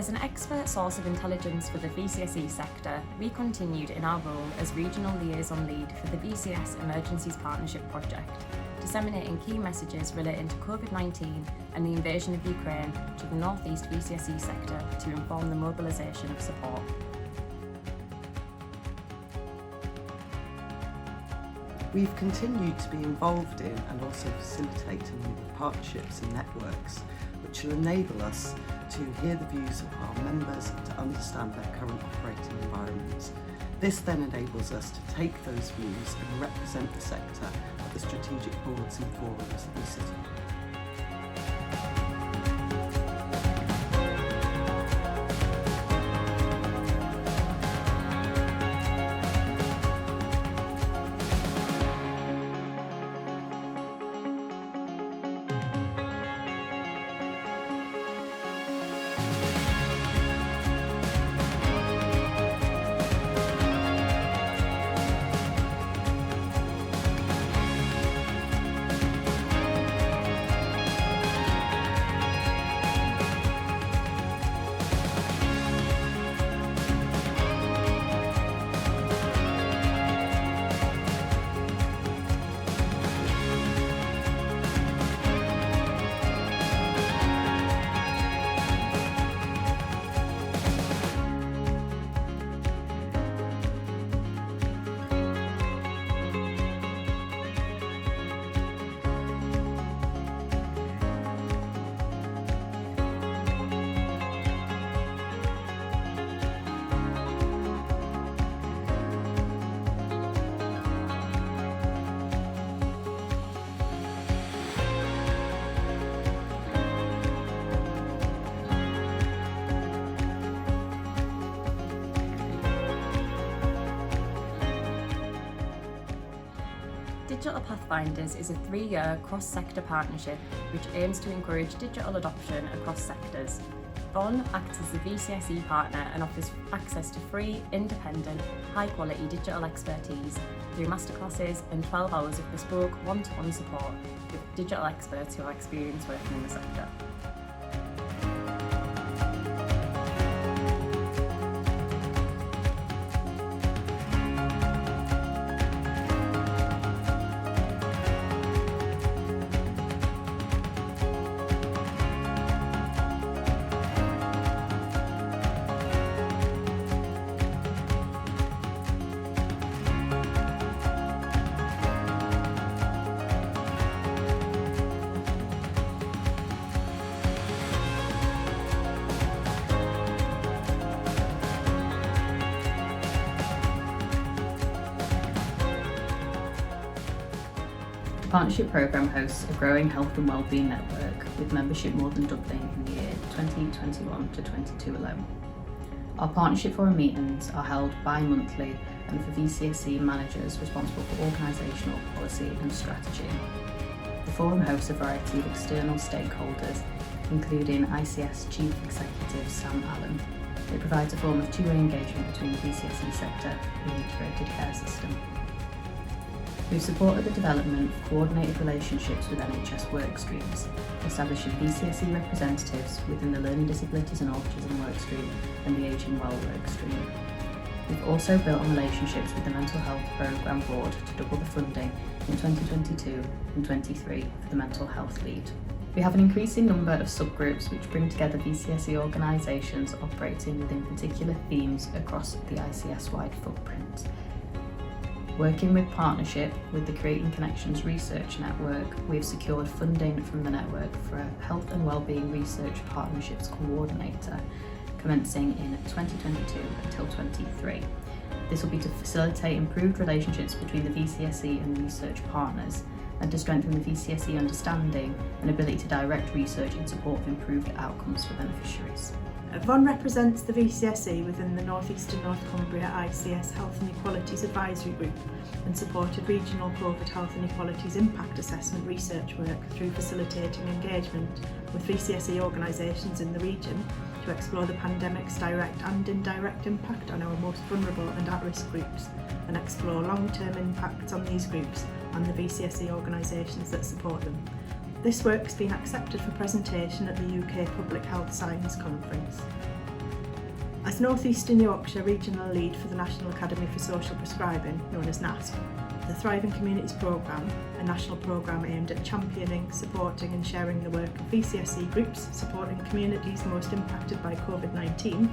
As an expert source of intelligence for the VCSE sector, we continued in our role as Regional Liaison Lead for the VCS Emergencies Partnership Project, disseminating key messages relating to COVID-19 and the invasion of Ukraine to the North East VCSE sector to inform the mobilisation of support. We've continued to be involved in and also facilitate a number of partnerships and networks which will enable us to hear the views of our members and to understand their current operating environments. This then enables us to take those views and represent the sector at the strategic boards and forums that we sit on. Digital Pathfinders is a 3-year cross-sector partnership which aims to encourage digital adoption across sectors. VONNE acts as the VCSE partner and offers access to free, independent, high-quality digital expertise through masterclasses and 12 hours of bespoke one-to-one support with digital experts who have experience working in the sector. The partnership programme hosts a growing health and wellbeing network with membership more than doubling in the year 2021 to 22 alone. Our partnership forum meetings are held bi-monthly and for VCSE managers responsible for organisational policy and strategy. The forum hosts a variety of external stakeholders, including ICS Chief Executive Sam Allen. It provides a form of two-way engagement between the VCSE sector and the integrated care system. We've supported the development of coordinated relationships with NHS work streams, establishing VCSE representatives within the Learning Disabilities and Autism work stream and the Ageing Well work stream. We've also built on relationships with the Mental Health Programme Board to double the funding in 2022 and 23 for the Mental Health Lead. We have an increasing number of subgroups which bring together VCSE organisations operating within particular themes across the ICS-wide footprint. Working with partnership with the Creating Connections Research Network, we have secured funding from the network for a Health and Wellbeing Research Partnerships Coordinator, commencing in 2022 until 23. This will be to facilitate improved relationships between the VCSE and research partners, and to strengthen the VCSE understanding and ability to direct research in support of improved outcomes for beneficiaries. VONNE represents the VCSE within the North East and North Cumbria ICS Health and Equalities Advisory Group and supported regional COVID health and equalities impact assessment research work through facilitating engagement with VCSE organisations in the region to explore the pandemic's direct and indirect impact on our most vulnerable and at-risk groups and explore long-term impacts on these groups and the VCSE organisations that support them. This work has been accepted for presentation at the UK Public Health Science Conference. As North Eastern Yorkshire Regional Lead for the National Academy for Social Prescribing, known as NASP, the Thriving Communities Programme, a national programme aimed at championing, supporting and sharing the work of VCSE groups supporting communities most impacted by COVID-19,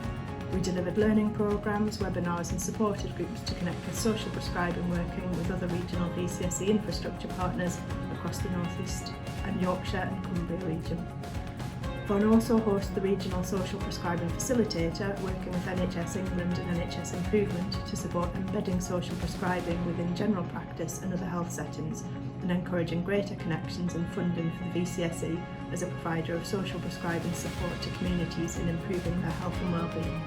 we delivered learning programmes, webinars and supported groups to connect with social prescribing, working with other regional VCSE infrastructure partners across the North East and Yorkshire and Cumbria region. VONNE also hosts the Regional Social Prescribing Facilitator, working with NHS England and NHS Improvement to support embedding social prescribing within general practice and other health settings, and encouraging greater connections and funding for the VCSE as a provider of social prescribing support to communities in improving their health and wellbeing.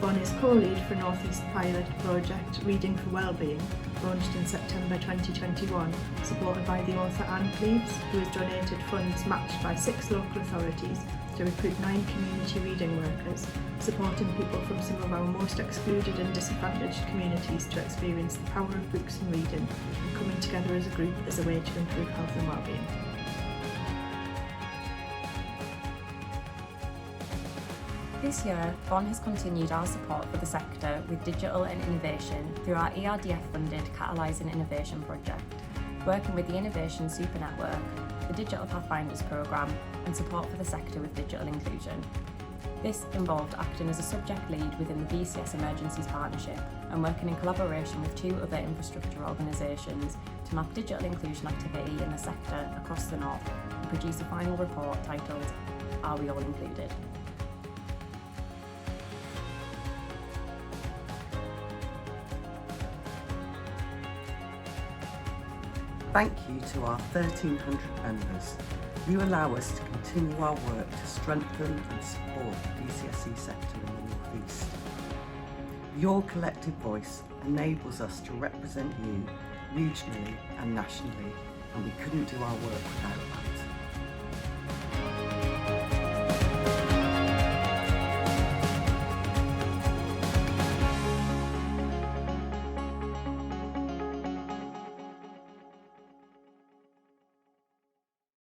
VONNE is co-lead for North East pilot project Reading for Wellbeing, launched in September 2021, supported by the author Anne Cleves, who has donated funds matched by 6 local authorities to recruit 9 community reading workers, supporting people from some of our most excluded and disadvantaged communities to experience the power of books and reading, and coming together as a group as a way to improve health and wellbeing. This year, VONNE has continued our support for the sector with digital and innovation through our ERDF-funded Catalysing Innovation project, working with the Innovation Super Network, the Digital Pathfinders programme and support for the sector with digital inclusion. This involved acting as a subject lead within the VCS Emergencies Partnership and working in collaboration with 2 other infrastructure organisations to map digital inclusion activity in the sector across the North and produce a final report titled Are We All Included? Thank you to our 1,300 members. You allow us to continue our work to strengthen and support the VCSE sector in the North East. Your collective voice enables us to represent you regionally and nationally, and we couldn't do our work without you.